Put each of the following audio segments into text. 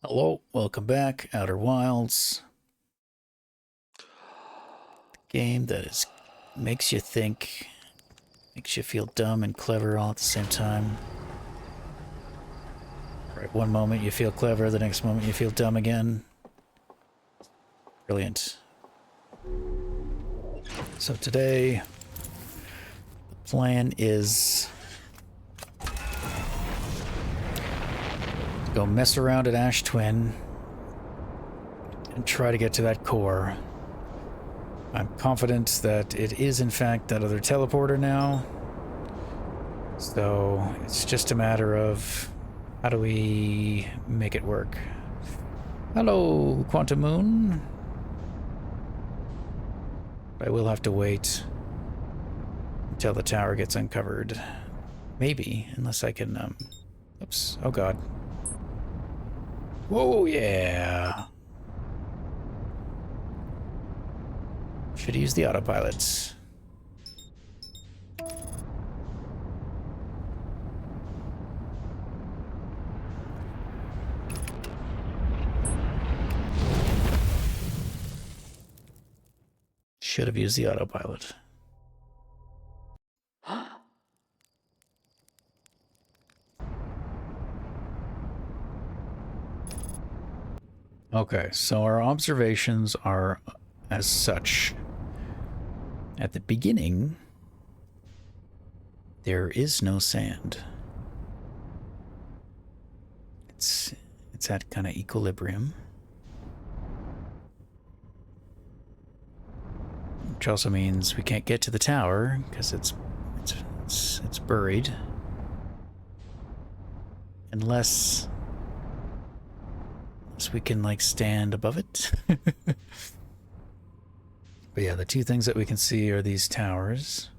Hello, welcome back, Outer Wilds. Game that is makes you think, makes you feel dumb and clever all at the same time. Right, one moment you feel clever, the next moment you feel dumb again. Brilliant. So today, the plan is to go mess around at Ash Twin and try to get to that core. I'm confident that it is in fact that other teleporter now. So it's just a matter of how do we make it work. Hello, Quantum Moon. I will have to wait until the tower gets uncovered. Maybe, unless I can, oops, oh god. Whoa, yeah. Should use the autopilot. Should have used the autopilot. Okay, so our observations are as such. At the beginning, there is no sand. It's at kind of equilibrium. Which also means we can't get to the tower because it's buried. Unless we can like stand above it. But yeah, the two things that we can see are these towers.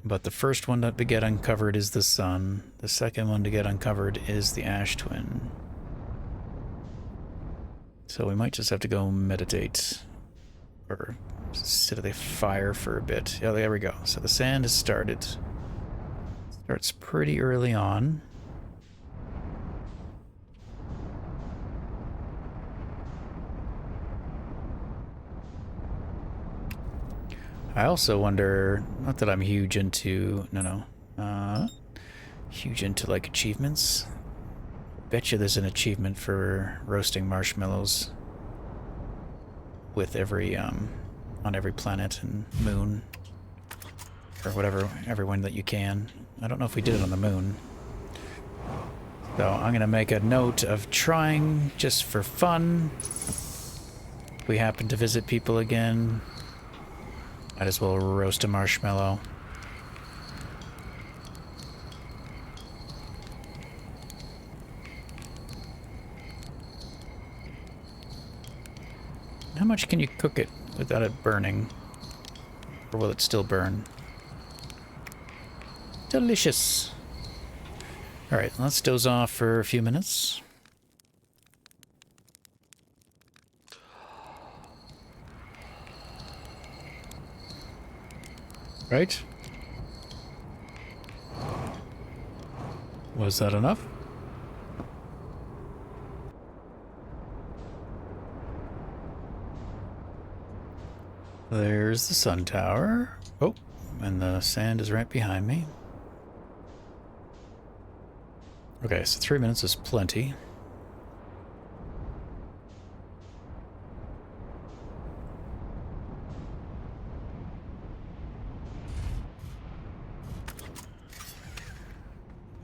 But the first one to get uncovered is the sun. The second one to get uncovered is the Ash Twin. So we might just have to go meditate. Or sit at the fire for a bit. Yeah, there we go. So the sand has started. Starts pretty early on. I also wonder, not that I'm huge into, huge into like achievements. Bet you there's an achievement for roasting marshmallows with every, on every planet and moon. Or whatever, everyone that you can. I don't know if we did it on the moon. So I'm gonna make a note of trying just for fun. If we happen to visit people again, might as well roast a marshmallow. How much can you cook it without it burning? Or will it still burn? Delicious. Alright, let's doze off for a few minutes. Right? Was that enough? There's the sun tower. Oh, and the sand is right behind me. Okay, so 3 minutes is plenty.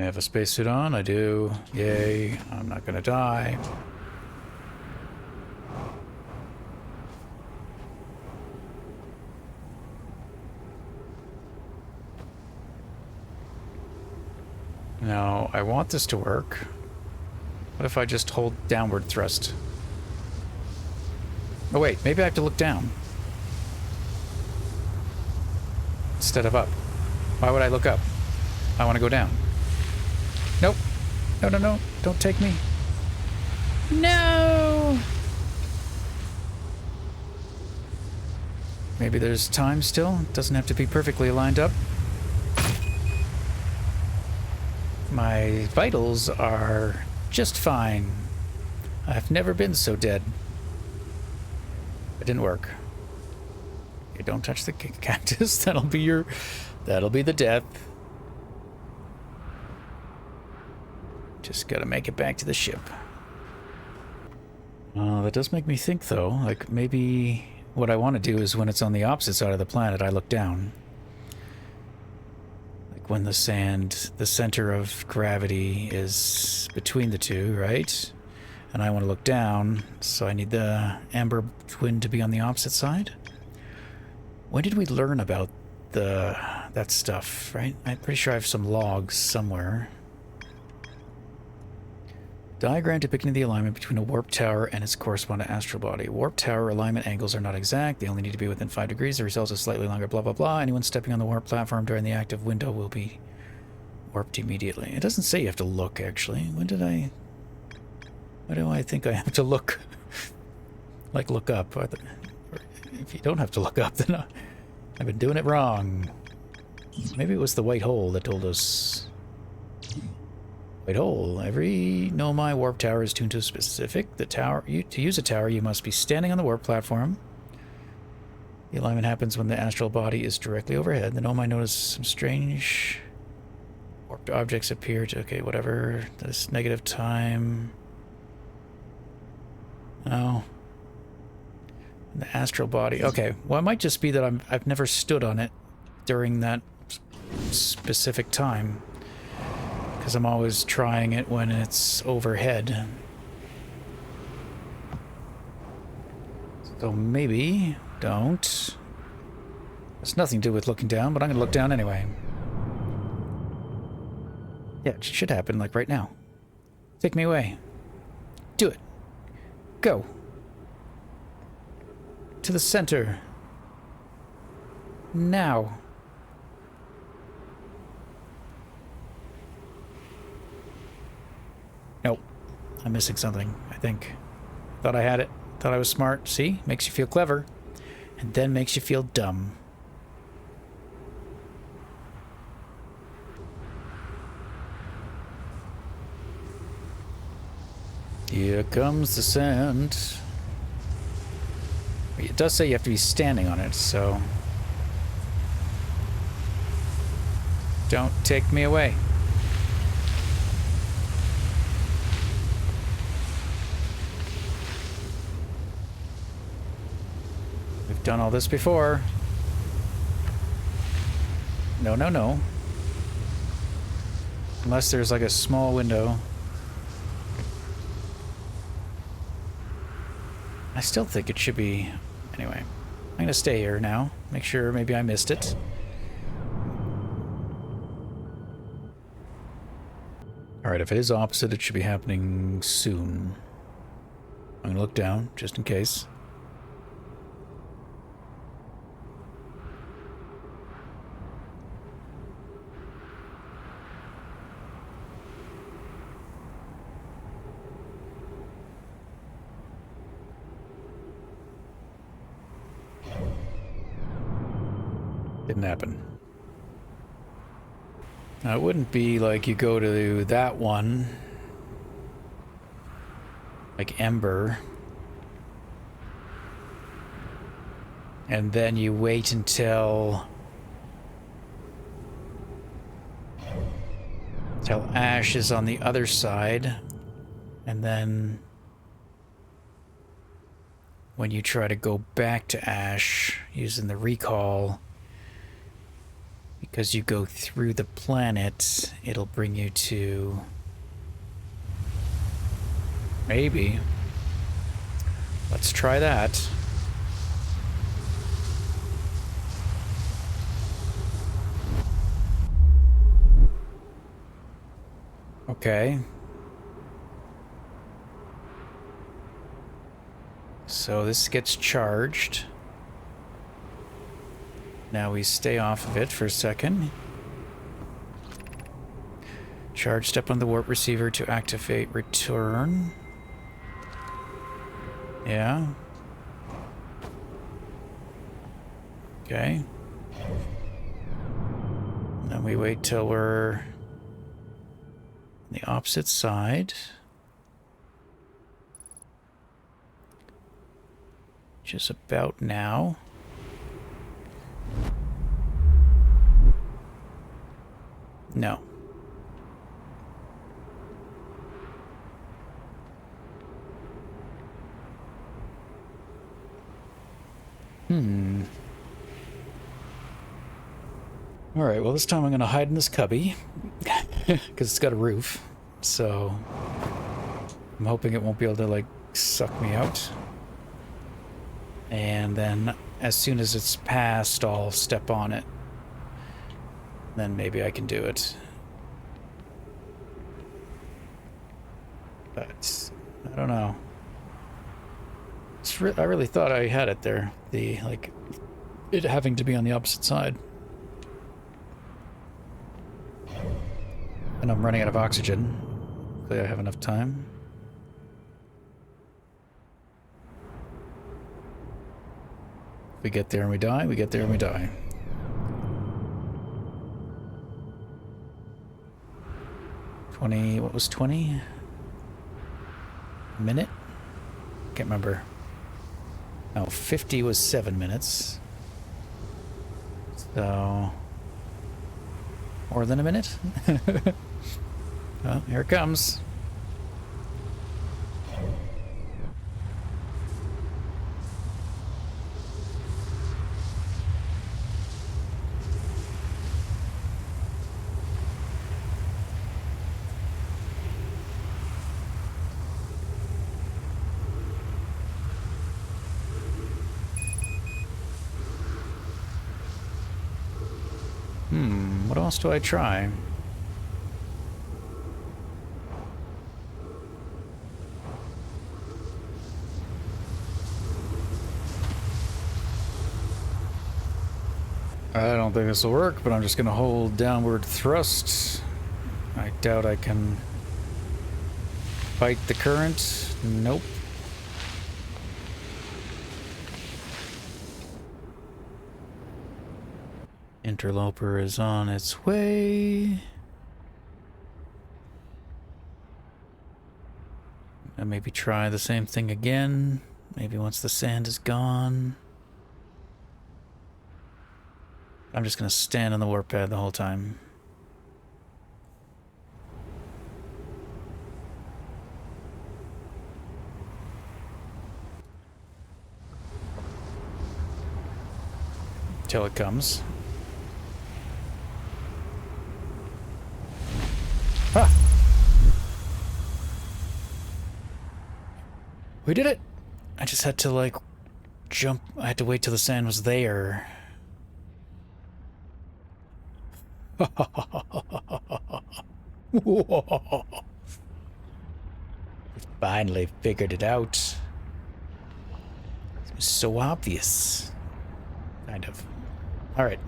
I have a spacesuit on, I do. Yay, I'm not gonna die. Now, I want this to work. What if I just hold downward thrust? Oh wait, maybe I have to look down. Instead of up. Why would I look up? I want to go down. Nope. No, no, no. Don't take me. No! Maybe there's time still. It doesn't have to be perfectly lined up. My vitals are just fine. I've never been so dead. It didn't work. Okay, don't touch the cactus. That'll be the death. Just gotta make it back to the ship. That does make me think, though. Like, maybe what I want to do is when it's on the opposite side of the planet, I look down. Like when the center of gravity is between the two, right? And I want to look down, so I need the amber twin to be on the opposite side. When did we learn about that stuff, right? I'm pretty sure I have some logs somewhere. Diagram depicting the alignment between a warp tower and its corresponding astral body. Warp tower alignment angles are not exact. They only need to be within 5 degrees. The result is slightly longer, blah, blah, blah. Anyone stepping on the warp platform during the active window will be warped immediately. It doesn't say you have to look, actually. Why do I think I have to look? Like, look up. If you don't have to look up, then I've been doing it wrong. Maybe it was the white hole that told us... White hole. Every Nomai warp tower is tuned to a specific. To use a tower, you must be standing on the warp platform. The alignment happens when the astral body is directly overhead. The Nomai notice some strange warped objects appear to... Okay, whatever. This negative time... No. The astral body. Okay, well, it might just be that I've never stood on it during that specific time. Because I'm always trying it when it's overhead. So maybe don't. It's nothing to do with looking down, but I'm going to look down anyway. Yeah, it should happen, like right now. Take me away. Do it. Go. To the center. Now. Nope. I'm missing something, I think. Thought I had it. Thought I was smart. See? Makes you feel clever. And then makes you feel dumb. Here comes the sand. It does say you have to be standing on it, so... Don't take me away. We've done all this before. No, no, no. Unless there's like a small window. I still think it should be... Anyway, I'm going to stay here now. Make sure maybe I missed it. Alright, if it is opposite, it should be happening soon. I'm going to look down, just in case. Didn't happen. Now, it wouldn't be like you go to that one, like Ember, and then you wait until Ash is on the other side, and then when you try to go back to Ash using the recall, because you go through the planet, it'll bring you to... Maybe. Let's try that. Okay. So this gets charged. Now we stay off of it for a second. Charge step on the warp receiver to activate return. Yeah. Okay. Then we wait till we're The opposite side. Which is about now. No. Alright, well this time I'm going to hide in this cubby. Because it's got a roof. So I'm hoping it won't be able to, like, suck me out. And then as soon as it's passed, I'll step on it. Then maybe I can do it. But I don't know. I really thought I had it there. The, like, it having to be on the opposite side. And I'm running out of oxygen. Hopefully I have enough time. If we get there and we die, we get there and we die. What was 20? A minute? Can't remember. No, 50 was 7 minutes. So... more than a minute? Well, here it comes. What else do I try? I don't think this will work, but I'm just going to hold downward thrust. I doubt I can fight the current. Nope. Interloper is on its way. And maybe try the same thing again. Maybe once the sand is gone. I'm just going to stand on the warp pad the whole time. Till it comes. Ah! We did it! I just had to, like, jump. I had to wait till the sand was there. Finally figured it out. It was so obvious. Kind of. Alright.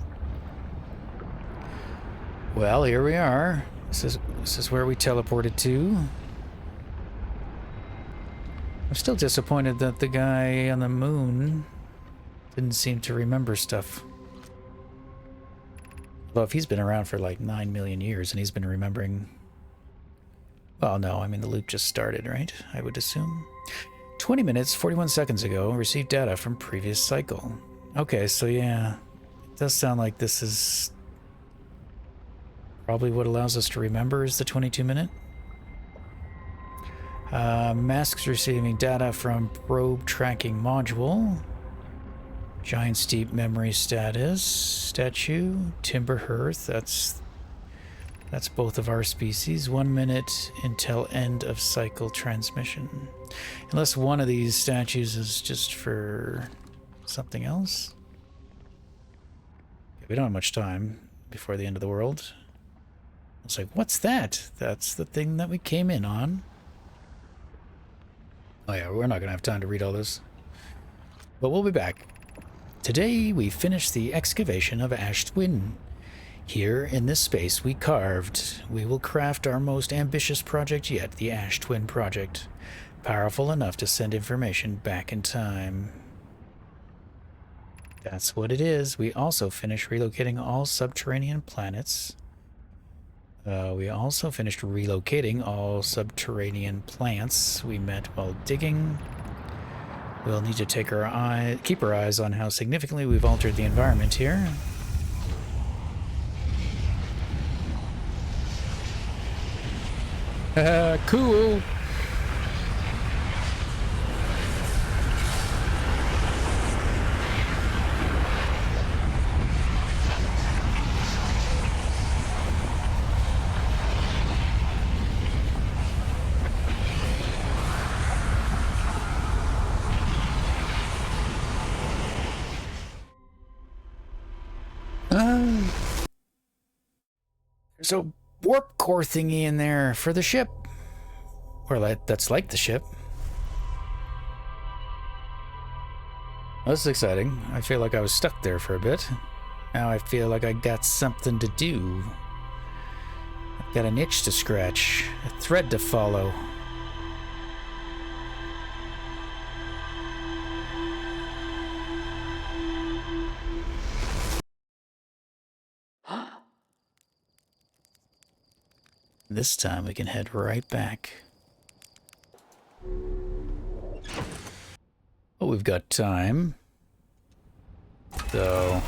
Well, here we are. This is where we teleported to. I'm still disappointed that the guy on the moon didn't seem to remember stuff. Well, if he's been around for like 9 million years and he's been remembering... Well, no, I mean the loop just started, right? I would assume. 20 minutes, 41 seconds ago, received data from previous cycle. Okay, so yeah, it does sound like this is probably what allows us to remember is the 22-minute. Masks receiving data from probe tracking module. Giant steep memory status. Statue. Timber hearth. That's both of our species. 1 minute until end of cycle transmission. Unless one of these statues is just for something else. We don't have much time before the end of the world. It's like, what's that? That's the thing that we came in on. Oh yeah, we're not going to have time to read all this. But we'll be back. Today we finished the excavation of Ash Twin. Here in this space we carved. We will craft our most ambitious project yet, the Ash Twin project. Powerful enough to send information back in time. That's what it is. We also finished relocating all subterranean planets. We also finished relocating all subterranean plants we met while digging. We'll need to keep our eyes on how significantly we've altered the environment here. Cool. There's a warp core thingy in there for the ship. Or that's like the ship. This is exciting. I feel like I was stuck there for a bit. Now I feel like I got something to do. I've got an itch to scratch, a thread to follow. This time we can head right back. Oh, we've got time. So,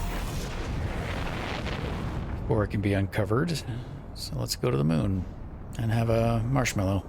or it can be uncovered. So let's go to the moon and have a marshmallow.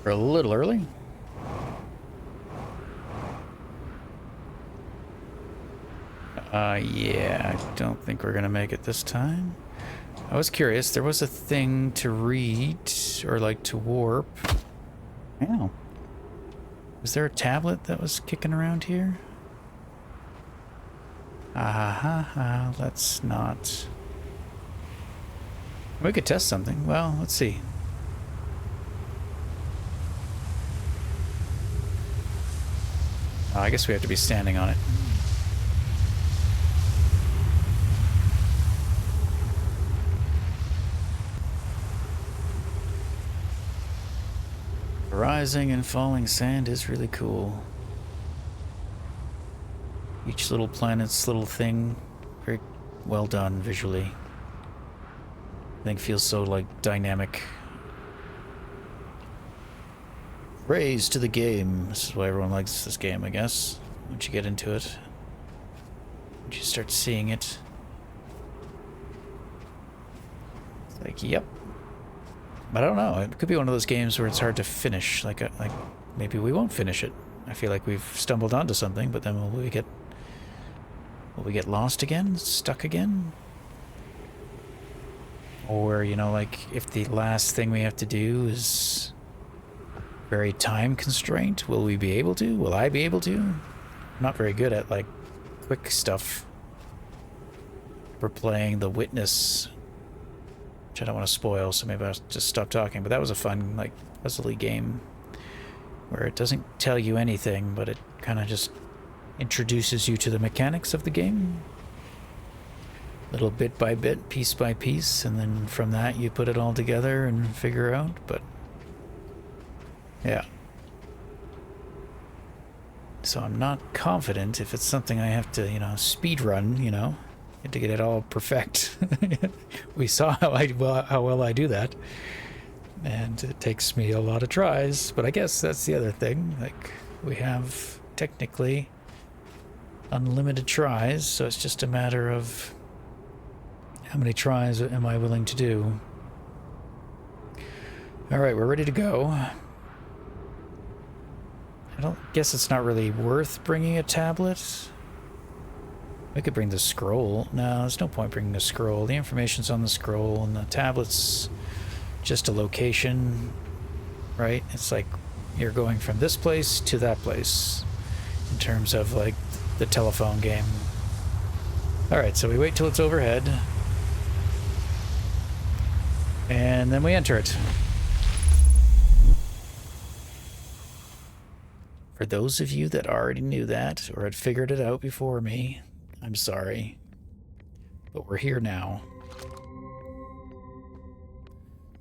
We're a little early. Yeah, I don't think we're gonna make it this time. I was curious, there was a thing to read, or like to warp. Ow. Was there a tablet that was kicking around here? Let's not. We could test something. Well, let's see. I guess we have to be standing on it. Rising and falling sand is really cool. Each little planet's little thing, very well done visually. I think feels so like dynamic. Praise to the game. This is why everyone likes this game, I guess. Once you get into it, once you start seeing it, it's like, yep. But I don't know. It could be one of those games where it's hard to finish. Like maybe we won't finish it. I feel like we've stumbled onto something, but then will we get lost again? Stuck again? Or, you know, like if the last thing we have to do is very time constraint, will we be able to? Will I be able to? I'm not very good at like quick stuff. We're playing The Witness, which I don't want to spoil, so maybe I'll just stop talking. But that was a fun, like, puzzly game where it doesn't tell you anything, but it kind of just introduces you to the mechanics of the game. Little bit by bit, piece by piece, and then from that you put it all together and figure out, but yeah. So I'm not confident if it's something I have to, speed run, to get it all perfect. We saw how well I do that. And it takes me a lot of tries, but I guess that's the other thing. Like, we have technically unlimited tries, so it's just a matter of how many tries am I willing to do. Alright, we're ready to go. I don't guess it's not really worth bringing a tablet. We could bring the scroll. No, there's no point bringing a scroll. The information's on the scroll, and the tablet's just a location, right? It's like you're going from this place to that place in terms of like the telephone game. Alright, so we wait till it's overhead. And then we enter it. For those of you that already knew that or had figured it out before me, I'm sorry. But we're here now.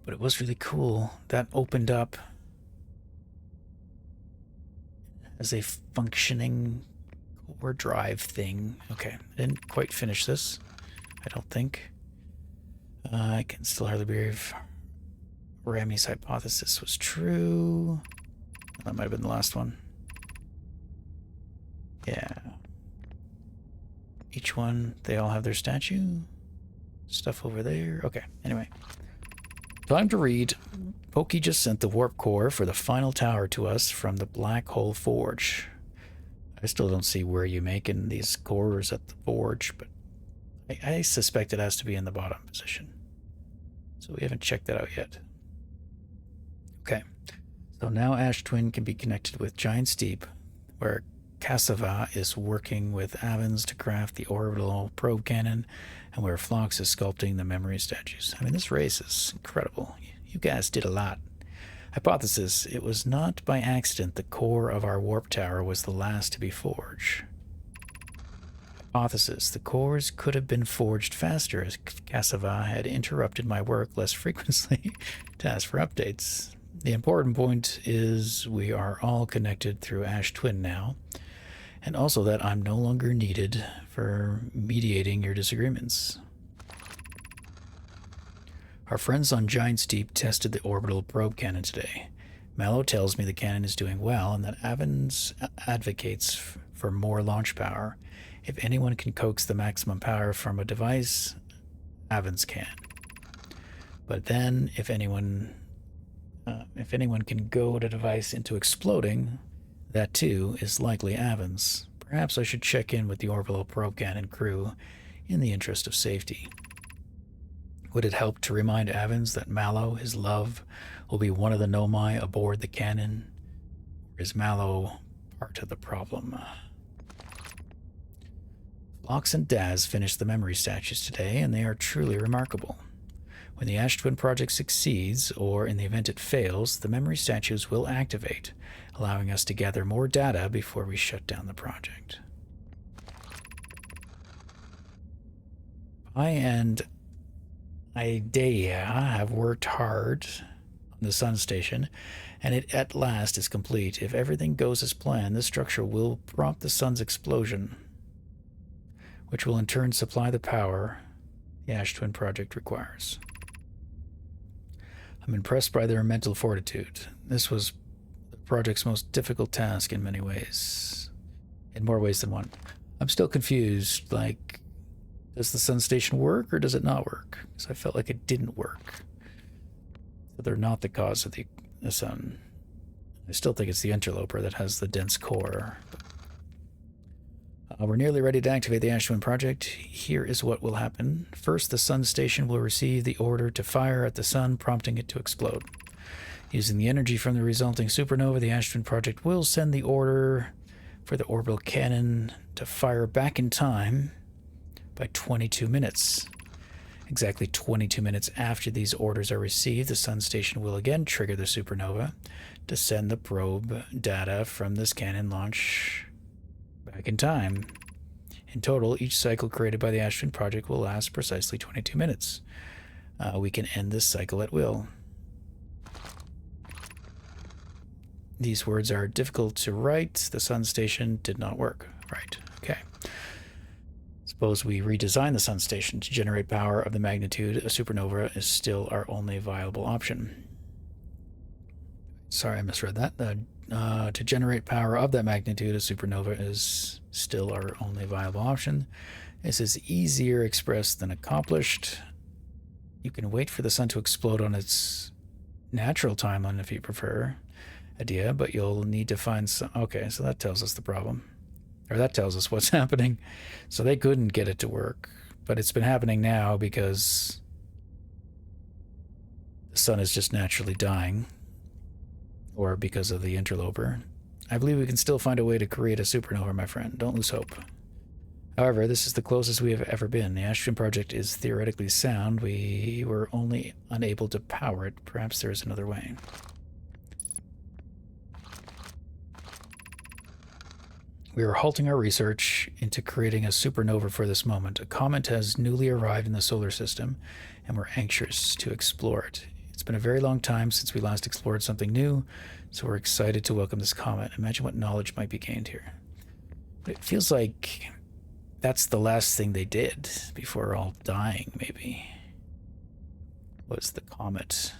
But it was really cool. That opened up as a functioning core drive thing. Okay, I didn't quite finish this, I don't think. I can still hardly believe Rami's hypothesis was true. That might have been the last one. Yeah. Each one, they all have their statue. Stuff over there. Okay, anyway. Time to read. Pokey just sent the warp core for the final tower to us from the Black Hole Forge. I still don't see where you're making these cores at the forge, but I suspect it has to be in the bottom position. So we haven't checked that out yet. Okay. So now Ash Twin can be connected with Giant Steep, where Cassava is working with Avens to craft the orbital probe cannon, and where Phlox is sculpting the memory statues. I mean, this race is incredible. You guys did a lot. Hypothesis: it was not by accident the core of our warp tower was the last to be forged. Hypothesis: the cores could have been forged faster as Cassava had interrupted my work less frequently to ask for updates. The important point is we are all connected through Ash Twin now, and also that I'm no longer needed for mediating your disagreements. Our friends on Giant Steep tested the orbital probe cannon today. Mallow tells me the cannon is doing well and that Avens advocates for more launch power. If anyone can coax the maximum power from a device, Avens can. But then, if anyone can goad a device into exploding, that too is likely Avens. Perhaps I should check in with the orbital probe cannon crew in the interest of safety. Would it help to remind Avens that Mallow, his love, will be one of the Nomai aboard the cannon? Or is Mallow part of the problem? Phlox and Daz finished the memory statues today, and they are truly remarkable. When the Ash Twin project succeeds, or in the event it fails, the memory statues will activate, allowing us to gather more data before we shut down the project. I and Idea have worked hard on the Sun Station, and it at last is complete. If everything goes as planned, this structure will prompt the Sun's explosion, which will in turn supply the power the Ash Twin project requires. I'm impressed by their mental fortitude. This was the project's most difficult task in many ways. In more ways than one. I'm still confused, like, does the Sun Station work or does it not work? Because I felt like it didn't work. So they're not the cause of the Sun. I still think it's the interloper that has the dense core. We're nearly ready to activate the Ash Twin project. Here is what will happen. First, the Sun Station will receive the order to fire at the Sun, prompting it to explode. Using the energy from the resulting supernova, the Ash Twin project will send the order for the orbital cannon to fire back in time by 22 minutes. Exactly 22 minutes after these orders are received, the Sun Station will again trigger the supernova to send the probe data from this cannon launch back in time. In total, each cycle created by the Ash Twin project will last precisely 22 minutes. We can end this cycle at will. These words are difficult to write. The sun station did not work. Right. Okay. Suppose we redesign the sun station to generate power of the magnitude. A supernova is still our only viable option. Sorry, I misread that. To generate power of that magnitude, a supernova is still our only viable option. This is easier expressed than accomplished. You can wait for the sun to explode on its natural timeline if you prefer. Idea, but you'll need to find some. Okay, so that tells us the problem, or that tells us what's happening. So they couldn't get it to work, but it's been happening now because the sun is just naturally dying, or because of the interloper. I believe we can still find a way to create a supernova, my friend. Don't lose hope. However, this is the closest we have ever been. The Ashton project is theoretically sound. We were only unable to power it. Perhaps there is another way. We are halting our research into creating a supernova for this moment. A comet has newly arrived in the solar system, and we're anxious to explore it. It's been a very long time since we last explored something new, so we're excited to welcome this comet. Imagine what knowledge might be gained here. But it feels like that's the last thing they did before all dying, maybe. Was the comet.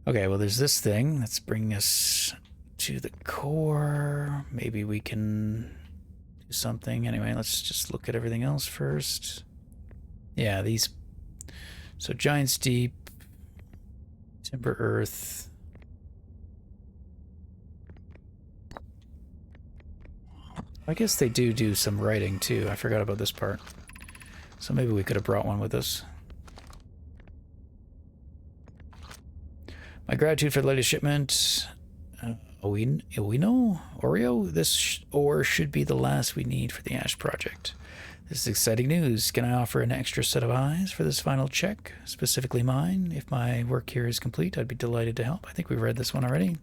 Okay, well, there's this thing that's bringing us to the core. Maybe we can do something. Anyway, let's just look at everything else first. Yeah, these. So Giant's Deep, Timber Earth. I guess they do some writing too. I forgot about this part. So maybe we could have brought one with us. My gratitude for the latest shipment. Oreo? This ore should be the last we need for the Ash project. This is exciting news. Can I offer an extra set of eyes for this final check? Specifically mine. If my work here is complete, I'd be delighted to help. I think we've read this one already.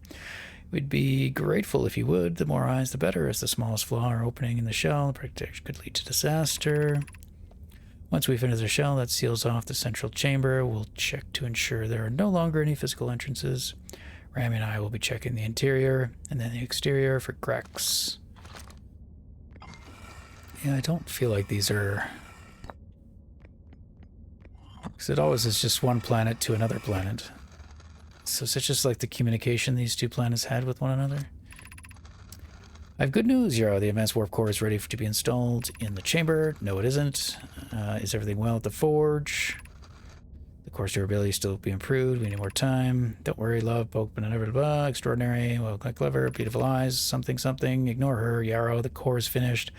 We'd be grateful if you would. The more eyes, the better. As the smallest flaw or opening in the shell, the project could lead to disaster. Once we finish the shell that seals off the central chamber, we'll check to ensure there are no longer any physical entrances. Rami and I will be checking the interior and then the exterior for cracks. Yeah, I don't feel like these are... because it always is just one planet to another planet. So it's just like the communication these two planets had with one another. I have good news, Yarrow. The advanced warp core is ready to be installed in the chamber. No, it isn't. Is everything well at the forge? The core's durability still be improved. We need more time. Don't worry, love, poke, but never blah. Extraordinary. Well, clever. Beautiful eyes. Something, something. Ignore her, Yarrow. The core is finished.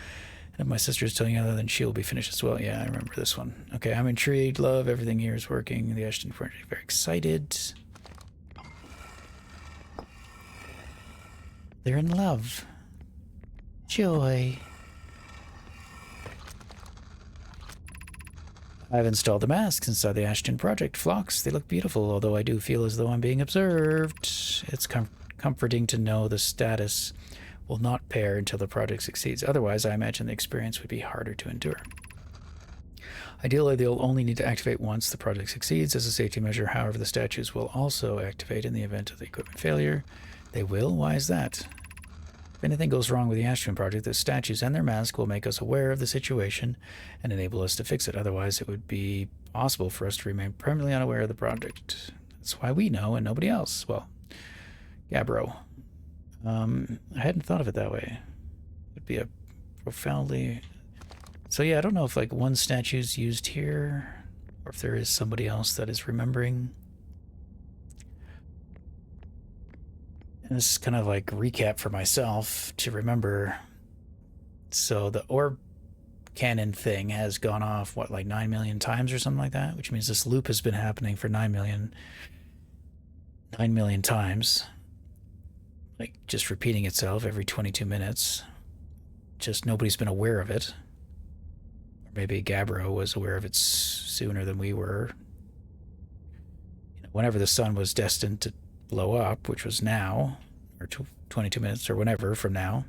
And if my sister is telling you other, then she will be finished as well. Yeah, I remember this one. Okay, I'm intrigued. Love, everything here is working. The Ashton project, very excited. They're in love. Joy. I've installed the masks inside the Ashton project. Phlox, they look beautiful, although I do feel as though I'm being observed. It's comforting to know the status will not pair until the project succeeds. Otherwise, I imagine the experience would be harder to endure. Ideally, they'll only need to activate once the project succeeds as a safety measure. However, the statues will also activate in the event of the equipment failure. They will? Why is that? If anything goes wrong with the Ashton project, the statues and their mask will make us aware of the situation and enable us to fix it. Otherwise, it would be possible for us to remain permanently unaware of the project. That's why we know and nobody else. Well, Gabbro. I hadn't thought of it that way. It would be a profoundly... So yeah, I don't know if like one statue's used here or if there is somebody else that is remembering. And this is kind of like recap for myself to remember. So the orb cannon thing has gone off, what, like 9 million times or something like that? Which means this loop has been happening for 9 million times. Like just repeating itself every 22 minutes. Just nobody's been aware of it. Or maybe Gabbro was aware of it sooner than we were. You know, whenever the sun was destined to blow up, which was now, or 22 minutes or whenever from now,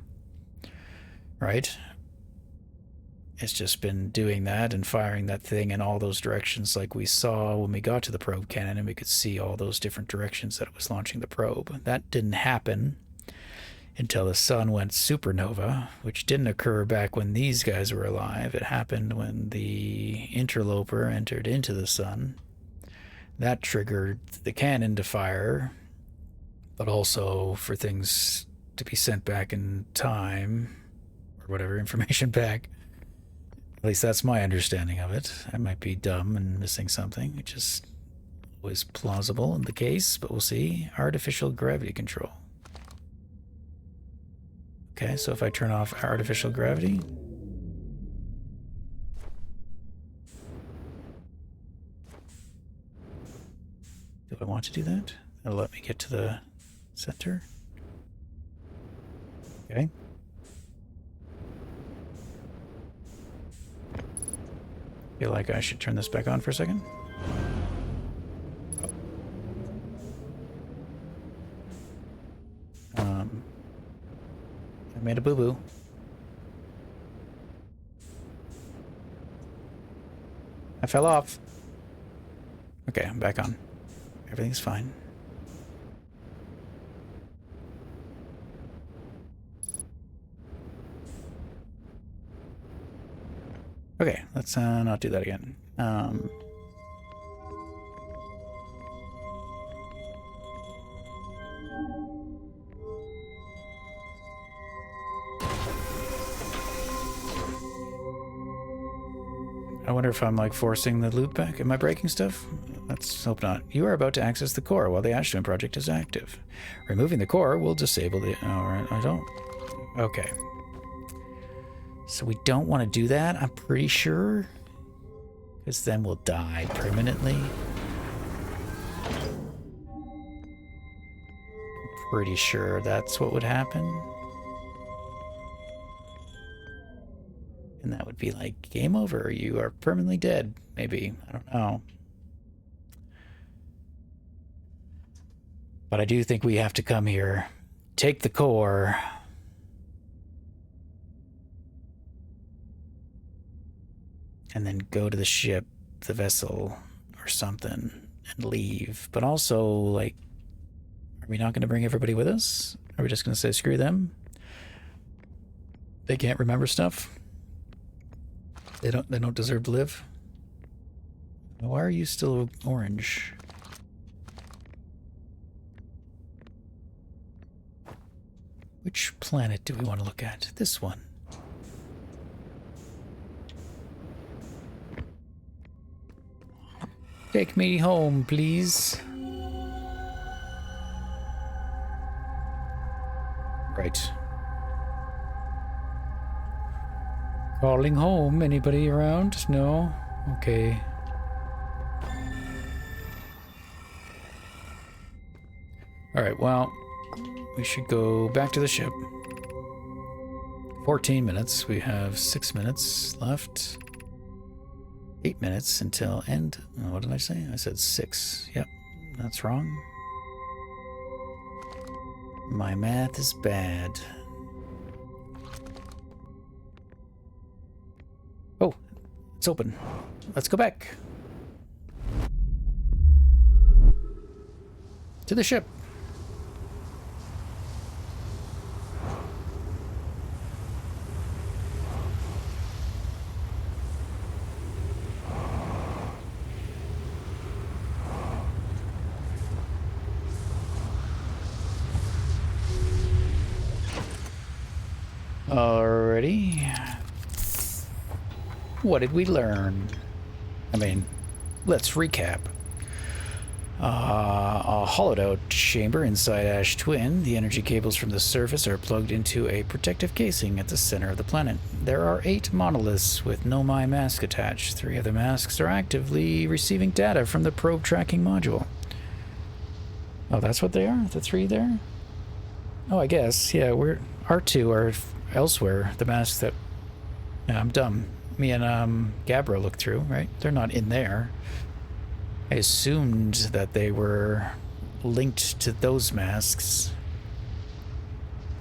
right? it's just been doing that and firing that thing in all those directions like we saw when we got to the probe cannon, and we could see all those different directions that it was launching the probe. That didn't happen until the sun went supernova, which didn't occur back when these guys were alive. It happened when the interloper entered into the sun. That triggered the cannon to fire, but also for things to be sent back in time, or whatever, information back. At least that's my understanding of it. I might be dumb and missing something, which is always plausible in the case, but we'll see. Artificial gravity control. Okay, so if I turn off artificial gravity... Do I want to do that? That'll let me get to the center. Okay. Feel like I should turn this back on for a second. I made a boo-boo. I fell off. Okay, I'm back on. Everything's fine. Okay, let's not do that again. I wonder if I'm like forcing the loop back. Am I breaking stuff? Let's hope not. You are about to access the core while the Ashton project is active. Removing the core will disable the... Oh, I don't... Okay. So we don't want to do that, I'm pretty sure. Because then we'll die permanently. I'm pretty sure that's what would happen. And that would be like, game over, you are permanently dead, maybe. I don't know. But I do think we have to come here, take the core, and then go to the ship, the vessel, or something, and leave. But also, like, are we not going to bring everybody with us? Are we just going to say, screw them? They can't remember stuff? They don't deserve to live? Why are you still orange? Which planet do we want to look at? This one. Take me home, please. Right. Calling home. Anybody around? No? Okay. Alright, well, we should go back to the ship. 14 minutes. We have 6 minutes left. 8 minutes until end. What did I say? I said 6. Yep, that's wrong. My math is bad. Oh, it's open. Let's go back. To the ship. Alrighty. What did we learn? I mean, let's recap. A hollowed out chamber inside Ash Twin. The energy cables from the surface are plugged into a protective casing at the center of the planet. There are 8 monoliths with Nomai mask attached. 3 of the masks are actively receiving data from the probe tracking module. Oh, that's what they are? The 3 there? Oh, I guess. Yeah, our 2 are elsewhere. The masks that... Yeah, I'm dumb. Me and Gabra looked through, right? They're not in there. I assumed that they were linked to those masks.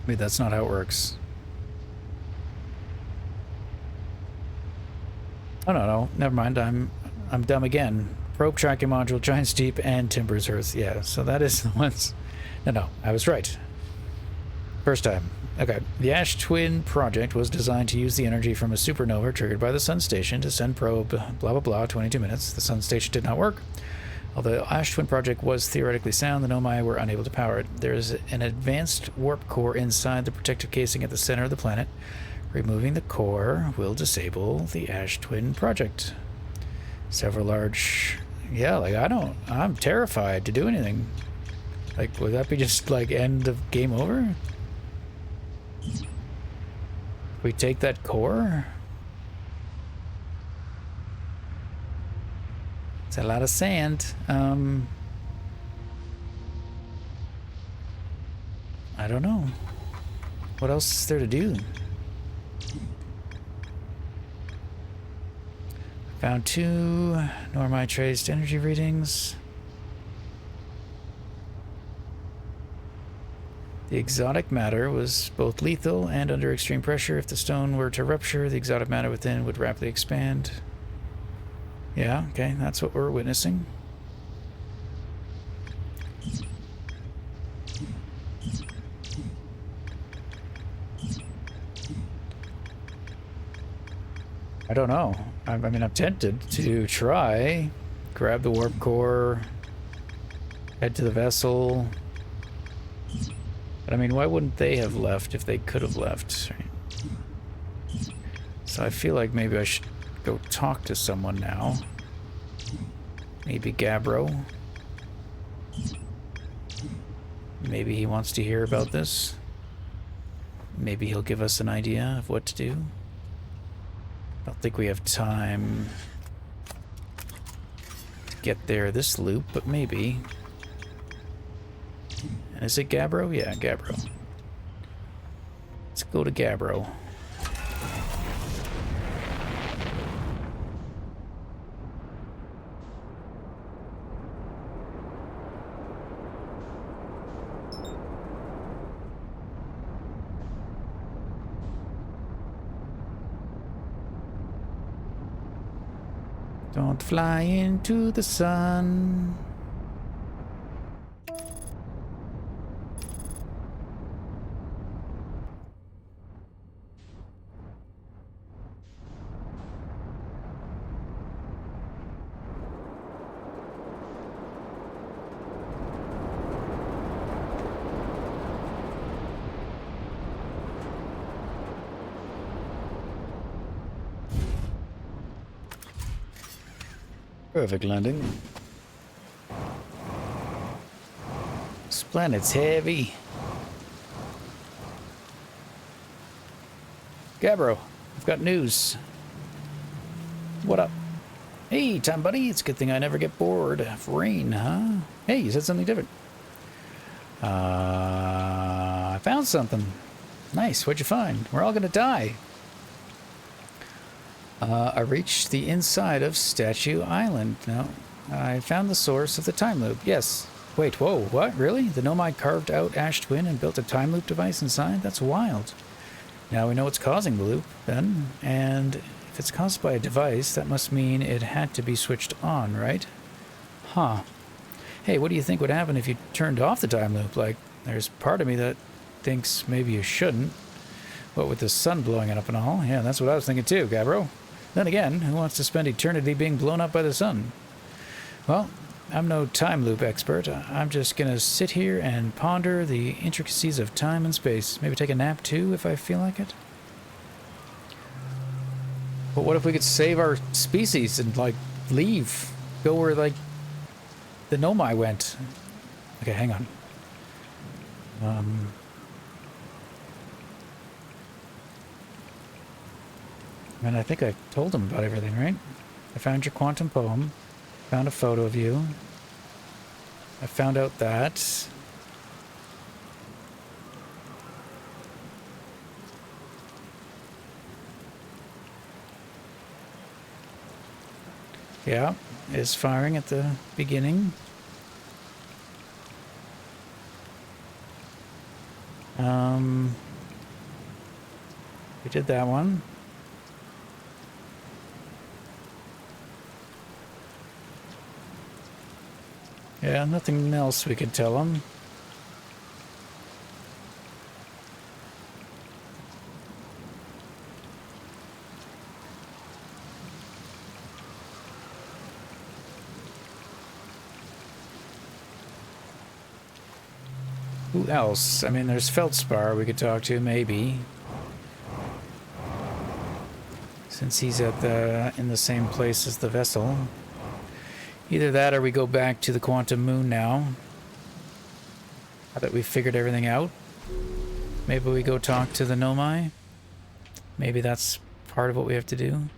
Maybe that's not how it works. Oh, no, never mind. I'm dumb again. Probe tracking module, Giant's Deep, and Timbers Earth. Yeah, so that is the ones. No, I was right. First time. Okay. The Ash Twin project was designed to use the energy from a supernova triggered by the Sun Station to send probe blah blah blah 22 minutes. The Sun Station did not work. Although the Ash Twin project was theoretically sound, the Nomai were unable to power it. There is an advanced warp core inside the protective casing at the center of the planet. Removing the core will disable the Ash Twin project. Several large... Yeah, like, I'm terrified to do anything. Like, would that be just, like, end of game over? We take that core? It's a lot of sand. I don't know. What else is there to do? Found 2 Nomai traced energy readings. The exotic matter was both lethal and under extreme pressure. If the stone were to rupture, the exotic matter within would rapidly expand. Yeah, okay, that's what we're witnessing. I don't know. I mean, I'm tempted to try. Grab the warp core. Head to the vessel. But I mean, why wouldn't they have left if they could have left? So I feel like maybe I should go talk to someone now. Maybe Gabbro. Maybe he wants to hear about this. Maybe he'll give us an idea of what to do. I don't think we have time to get there this loop, but maybe. And is it Gabbro? Yeah, Gabbro. Let's go to Gabbro. Don't fly into the sun. Perfect landing. This planet's heavy. Gabbro, I've got news. What up? Hey, Tom buddy, it's a good thing I never get bored of rain, huh? Hey, you said something different. I found something. Nice, what'd you find? We're all gonna die. I reached the inside of Statue Island. No, I found the source of the time loop. Yes. Wait, whoa, what? Really? The Nomai carved out Ash Twin and built a time loop device inside? That's wild. Now we know what's causing the loop, then. And if it's caused by a device, that must mean it had to be switched on, right? Huh. Hey, what do you think would happen if you turned off the time loop? Like, there's part of me that thinks maybe you shouldn't. What with the sun blowing it up and all? Yeah, that's what I was thinking too, Gabbro. Then again, who wants to spend eternity being blown up by the sun? Well, I'm no time loop expert. I'm just gonna sit here and ponder the intricacies of time and space. Maybe take a nap too, if I feel like it. But what if we could save our species and, like, leave? Go where, like, the Nomai went. Okay, hang on. And I think I told him about everything, right? I found your quantum poem. Found a photo of you. I found out that... Yeah, is firing at the beginning. We did that one. Yeah, nothing else we could tell him. Who else? I mean, there's Feldspar we could talk to, maybe. Since he's at in the same place as the vessel. Either that or we go back to the Quantum Moon now. Now that we've figured everything out. Maybe we go talk to the Nomai. Maybe that's part of what we have to do.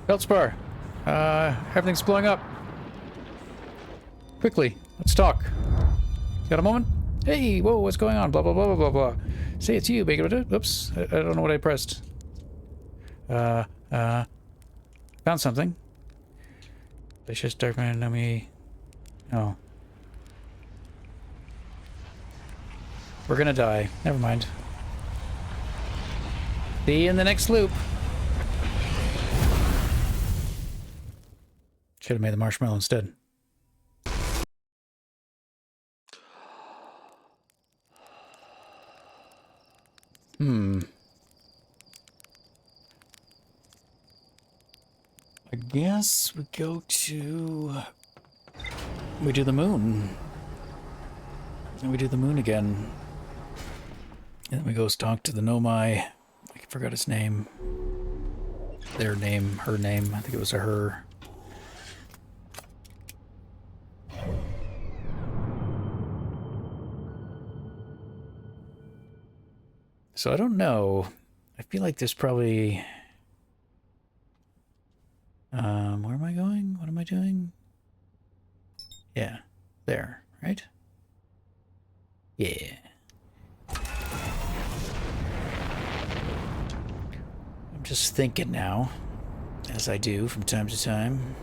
Feldspar, everything's blowing up. Quickly, let's talk. Got a moment? Hey, whoa, what's going on? Blah, blah, blah, blah, blah, blah. Say it's you, bacon. Oops, I don't know what I pressed. Found something. Vicious Darkman, know me. Oh. We're gonna die. Never mind. See you in the next loop. Should have made the marshmallow instead. I guess we go to... We do the moon. And we do the moon again. And then we go talk to the Nomai. I forgot his name. Their name, her name. I think it was a her. So I don't know. I feel like there's probably... where am I going? What am I doing? Yeah, there, right? Yeah. I'm just thinking now, as I do from time to time.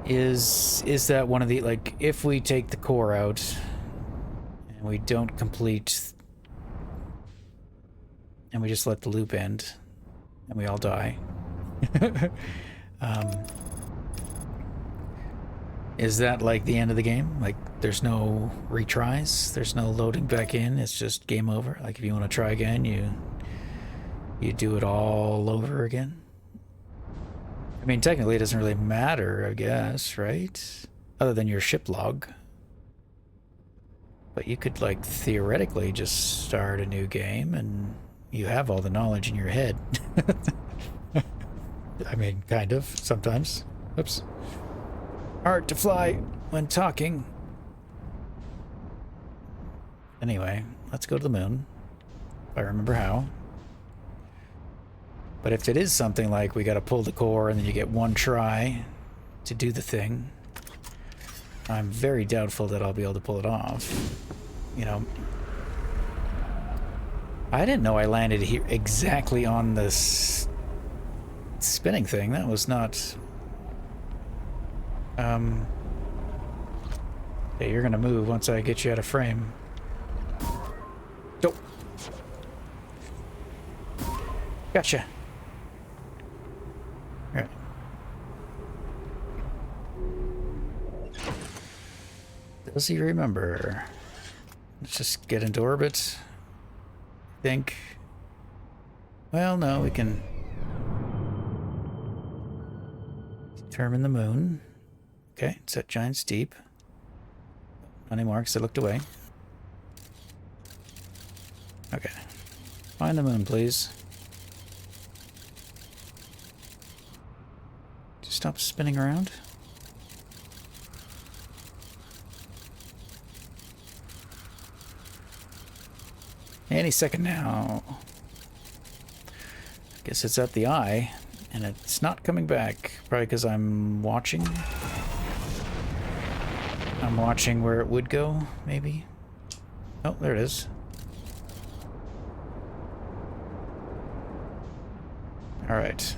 Is that one of the, like, if we take the core out and we don't complete and we just let the loop end and we all die, is that like the end of the game? Like there's no retries, there's no loading back in, it's just game over? Like if you want to try again, you do it all over again? I mean, technically it doesn't really matter, I guess, right? Other than your ship log. But you could, like, theoretically just start a new game and you have all the knowledge in your head. I mean, kind of, sometimes. Oops. Hard to fly when talking. Anyway, let's go to the moon. if I remember how. But if it is something like we gotta pull the core and then you get one try to do the thing, I'm very doubtful that I'll be able to pull it off. You know, I didn't know I landed here exactly on this spinning thing. That was not... Hey, you're gonna move once I get you out of frame. Nope. Gotcha. Alright. Does he remember? Let's just get into orbit. Think. Well, no, we can determine the moon. Okay, set giants deep. Not anymore because I looked away. Okay. Find the moon, please. Just stop spinning around. Any second now. Guess it's at the eye, and it's not coming back. Probably because I'm watching. I'm watching where it would go, maybe. Oh, there it is. All right.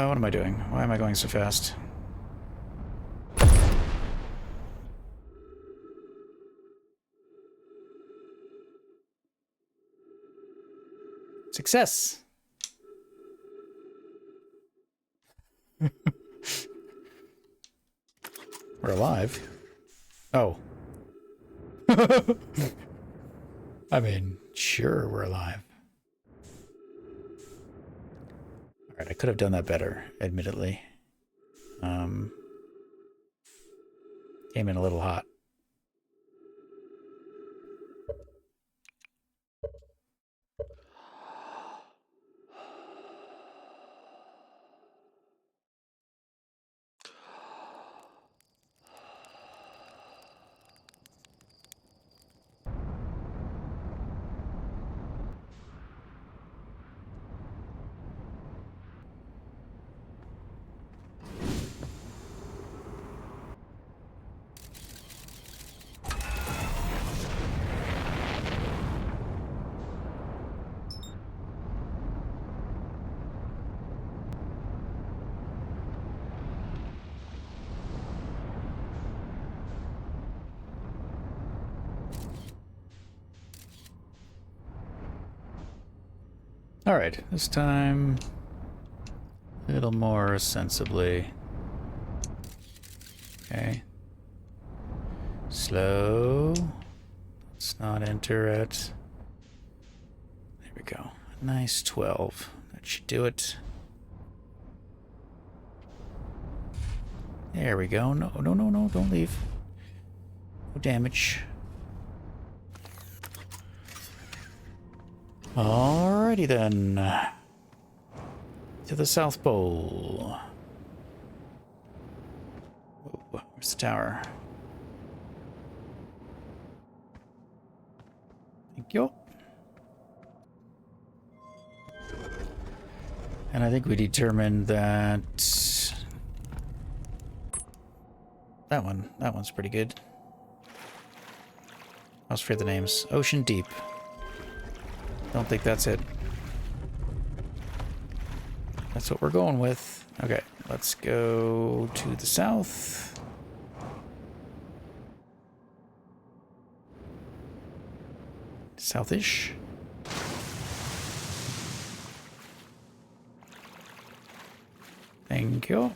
What am I doing? Why am I going so fast? Success! We're alive. Oh. I mean, sure, we're alive. Alright, I could have done that better, admittedly. Came in a little hot. Alright, this time a little more sensibly. Okay. Slow. Let's not enter it. There we go. Nice 12. That should do it. There we go. No, no, no, no, don't leave. No damage. Alrighty then. To the South Pole. Whoa, where's the tower? Thank you. And I think we determined that that one's pretty good. I was afraid of the names. Ocean Deep. Don't think that's it. That's what we're going with. Okay, let's go to the south. Southish. Thank you.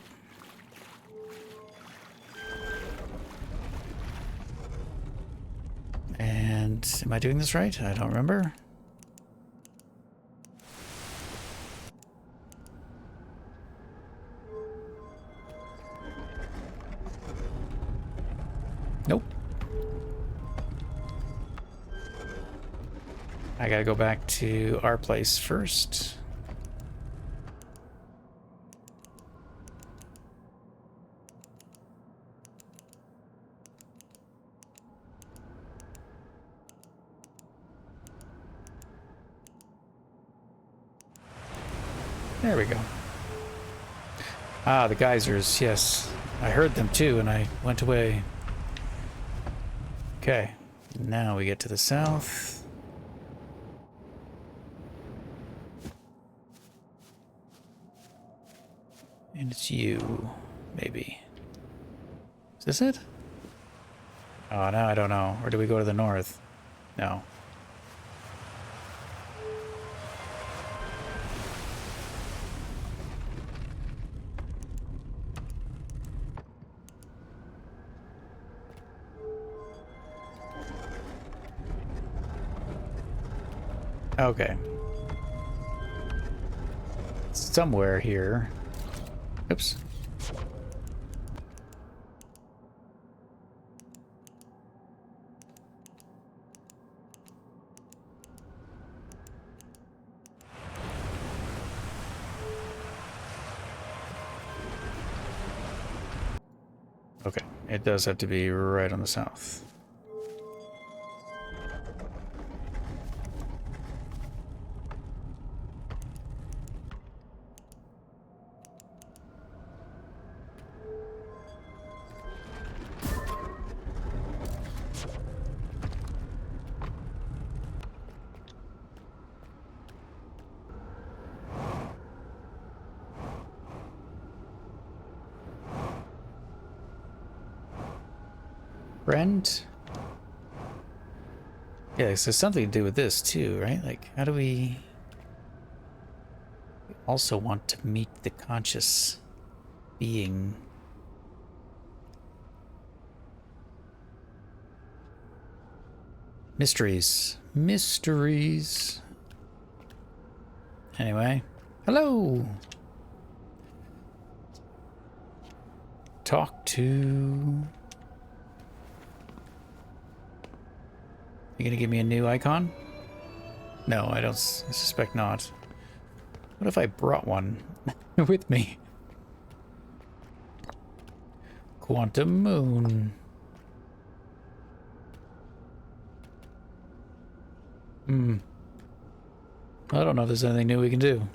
And am I doing this right? I don't remember. I gotta go back to our place first. There we go. Ah, the geysers, yes. I heard them too, and I went away. Okay, now we get to the south. And it's you, maybe. Is this it? Oh, now I don't know. Or do we go to the north? No. Okay. Somewhere here. Oops. Okay, it does have to be right on the south. Friend? Yeah, so something to do with this too, right? Like, how do we also want to meet the conscious being? Mysteries. Mysteries. Anyway. Hello! Talk to... You gonna give me a new icon? No, I don't suspect not. What if I brought one with me? Quantum Moon. I don't know if there's anything new we can do.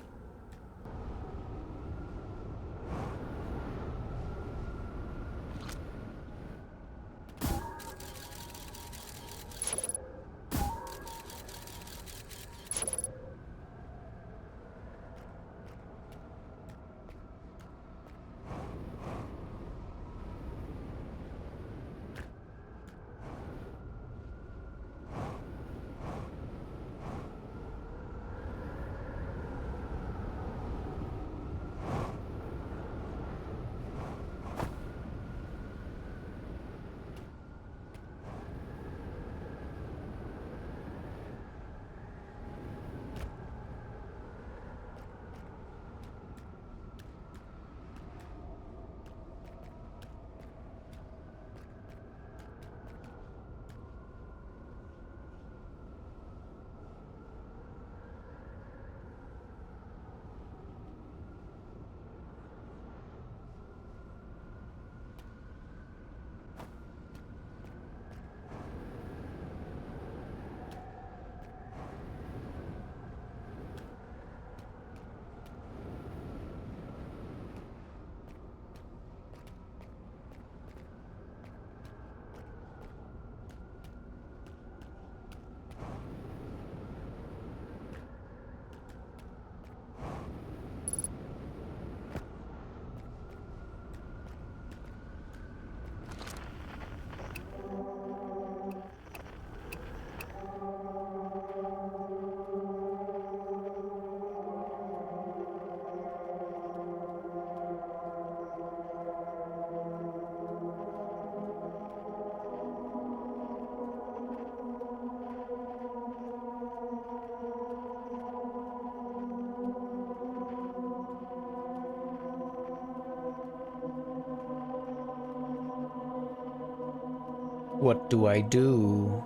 What do I do?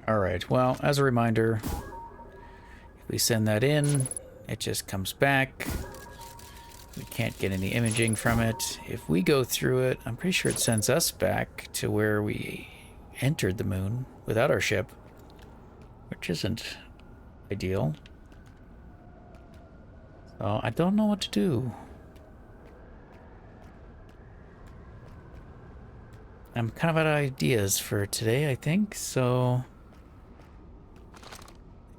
Alright, well, as a reminder, if we send that in, it just comes back. We can't get any imaging from it. If we go through it, I'm pretty sure it sends us back to where we entered the moon without our ship, which isn't ideal. So I don't know what to do. I'm kind of out of ideas for today, I think, so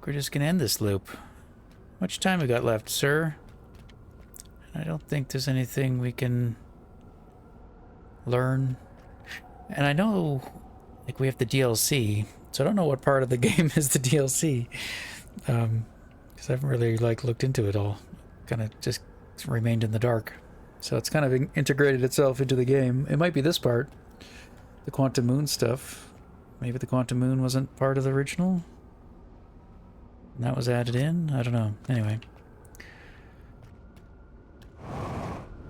we're just gonna end this loop. How much time we got left, sir? I don't think there's anything we can learn. And I know, like, we have the DLC, so I don't know what part of the game is the DLC. Because I haven't really, like, looked into it all. Kind of just remained in the dark. So it's kind of integrated itself into the game. It might be this part. The Quantum Moon stuff. Maybe the Quantum Moon wasn't part of the original? And that was added in? I don't know. Anyway.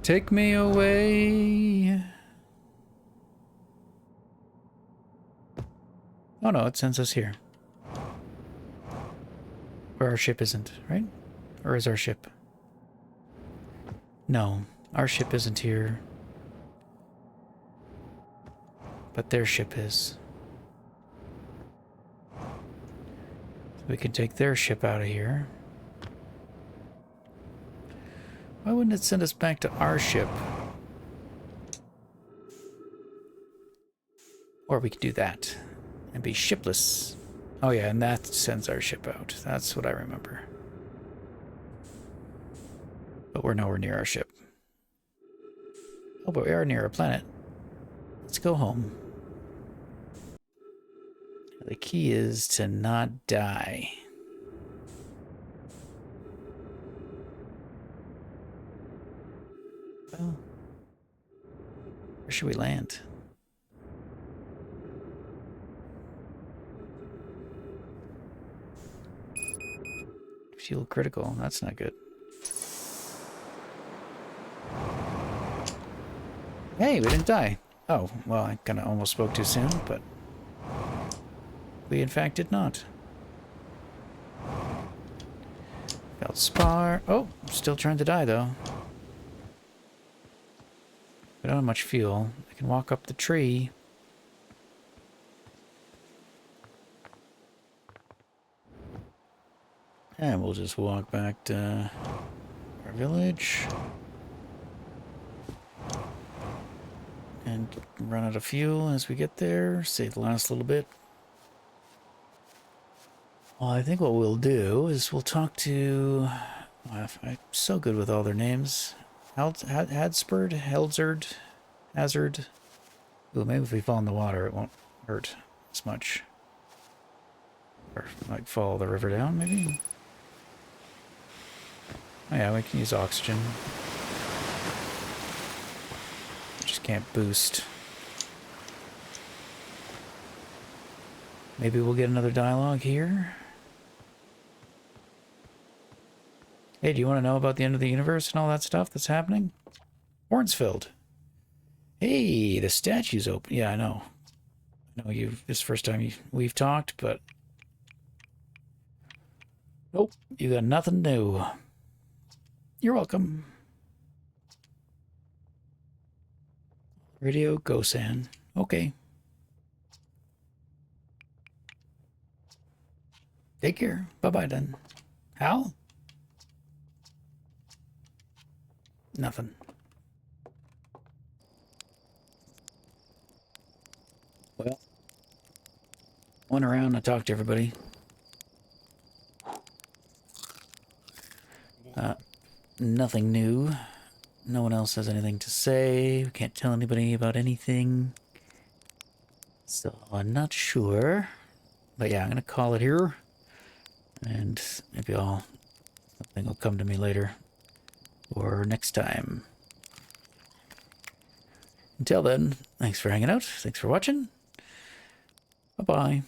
Take me away. Oh no, it sends us here. Where our ship isn't, right? Or is our ship? No, our ship isn't here. But their ship is. So we can take their ship out of here. Why wouldn't it send us back to our ship? Or we could do that and be shipless. Oh yeah, and that sends our ship out. That's what I remember. But we're nowhere near our ship. Oh, but we are near our planet. Let's go home. The key is to not die. Well, where should we land? Fuel critical. That's not good. Hey, we didn't die. Oh, well, I kind of almost spoke too soon, but we in fact did not. Feldspar. Oh, still trying to die though. We don't have much fuel. I can walk up the tree. And we'll just walk back to our village. And run out of fuel as we get there. Save the last little bit. Well, I think what we'll do is we'll talk to... I'm so good with all their names. Hadsperd, Helzard, Hazard. Ooh, maybe if we fall in the water, it won't hurt as much. Or might follow the river down, maybe? Oh yeah, we can use oxygen. Just can't boost. Maybe we'll get another dialogue here. Hey, do you want to know about the end of the universe and all that stuff that's happening? Hornsfield. Hey, the statue's open. Yeah, I know. I know this is the first time we've talked, but... Nope, you got nothing new. You're welcome. Radio Gosan. Okay. Take care. Bye-bye then. Hal? Nothing. Well, went around and talked to everybody. Nothing new. No one else has anything to say. We can't tell anybody about anything. So I'm not sure. But yeah, I'm going to call it here. And maybe something will come to me later. Or next time. Until then, thanks for hanging out. Thanks for watching. Bye-bye.